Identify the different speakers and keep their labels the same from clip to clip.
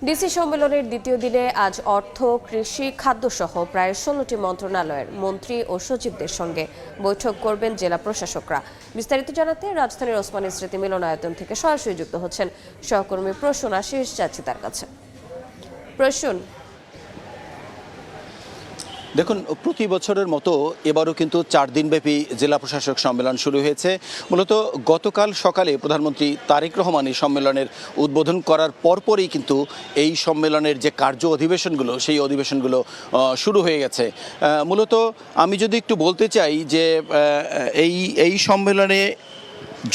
Speaker 1: DC সম্মেলনের দ্বিতীয় দিনে আজ অর্থ, কৃষি, খাদ্যসহ প্রায় 16টি মন্ত্রণালয়ের মন্ত্রী ও সচিবদের সঙ্গে বৈঠক করবেন জেলা প্রশাসকরা। বিস্তারিত জানাতে রাজধানীর ওসমানী স্মৃতি মিলনায়তন থেকে সরাসরি যুক্ত হচ্ছেন সহকর্মী প্রসূন আশিস। যাচ্ছি তার কাছে। প্রসূন,
Speaker 2: দেখুন, প্রতি বছরের মতো এবারও কিন্তু 4 দিনব্যাপী জেলা প্রশাসক সম্মেলন শুরু হয়েছে। মূলত গতকাল সকালে প্রধানমন্ত্রী তারেক রহমান এই সম্মেলনের উদ্বোধন করার পরপরই কিন্তু এই সম্মেলনের যে কার্য অধিবেশনগুলো সেই অধিবেশনগুলো শুরু হয়ে গেছে। মূলত আমি যদি একটু বলতে চাই যে এই সম্মেলনে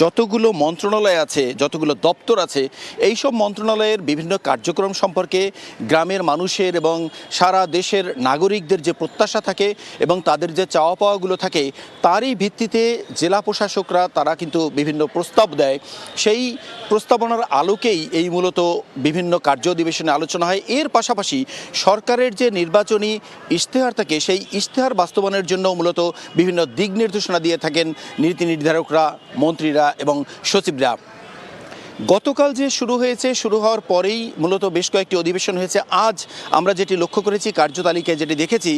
Speaker 2: যতগুলো মন্ত্রণালয় আছে, যতগুলো দপ্তর আছে, এই সব মন্ত্রণালয়ের বিভিন্ন কার্যক্রম সম্পর্কে গ্রামের মানুষের এবং সারা দেশের নাগরিকদের যে প্রত্যাশা থাকে এবং তাদের যে চাওয়া পাওয়াগুলো থাকে, তারই ভিত্তিতে জেলা প্রশাসকরা তারা কিন্তু বিভিন্ন প্রস্তাব দেয়। সেই প্রস্তাবনার আলোকেই এই মূলত বিভিন্ন কার্য অধিবেশনে আলোচনা হয়। এর পাশাপাশি সরকারের যে নির্বাচনী ইশতেহার থাকে, সেই ইশতেহার বাস্তবায়নের জন্য মূলত বিভিন্ন দিক নির্দেশনা দিয়ে থাকেন নীতি নির্ধারকরা, মন্ত্রীরা এবং সচিবরা। গতকাল যে শুরু হয়েছে, শুরু হওয়ার পরেই মূলত বেশ কয়েকটি অধিবেশন হয়েছে। আজ আমরা যেটি লক্ষ্য করেছি, কার্যতালিকায় যেটি দেখেছি,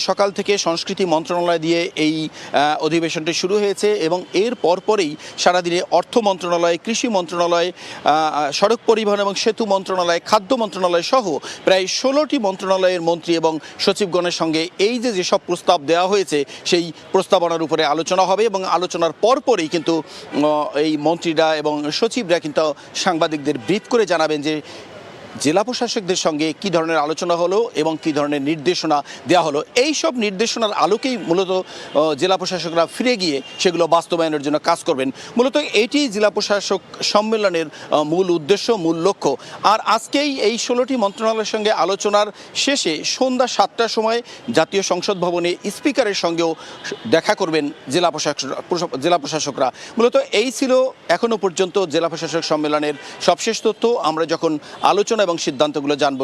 Speaker 2: সকাল থেকে সংস্কৃতি মন্ত্রণালয় দিয়ে এই অধিবেশনটি শুরু হয়েছে এবং এর পরপরেই সারাদিনে অর্থ মন্ত্রণালয়, কৃষি মন্ত্রণালয়, সড়ক পরিবহন এবং সেতু মন্ত্রণালয়, খাদ্য মন্ত্রণালয় সহ প্রায় 16টি মন্ত্রণালয়ের মন্ত্রী এবং সচিবগণের সঙ্গে এই যেসব প্রস্তাব দেওয়া হয়েছে সেই প্রস্তাবনার উপরে আলোচনা হবে এবং আলোচনার পরপরই কিন্তু এই মন্ত্রীরা এবং সচিবরা কিন্তু সাংবাদিকদের ব্রিফ করে জানাবেন যে জেলা প্রশাসকদের সঙ্গে কী ধরনের আলোচনা হলো এবং কী ধরনের নির্দেশনা দেওয়া হলো। এই সব নির্দেশনার আলোকেই মূলত জেলা প্রশাসকরা ফিরে গিয়ে সেগুলো বাস্তবায়নের জন্য কাজ করবেন। মূলত এটি জেলা প্রশাসক সম্মেলনের মূল উদ্দেশ্য, মূল লক্ষ্য। আর আজকেই এই 16টি মন্ত্রণালয়ের সঙ্গে আলোচনার শেষে সন্ধ্যা 7টার সময় জাতীয় সংসদ ভবনে স্পিকারের সঙ্গেও দেখা করবেন জেলা প্রশাসকরা। মূলত এই ছিল এখনও পর্যন্ত জেলা প্রশাসক সম্মেলনের সবশেষ তথ্য। আমরা যখন আলোচনা এবং সিদ্ধান্তগুলো জানবো।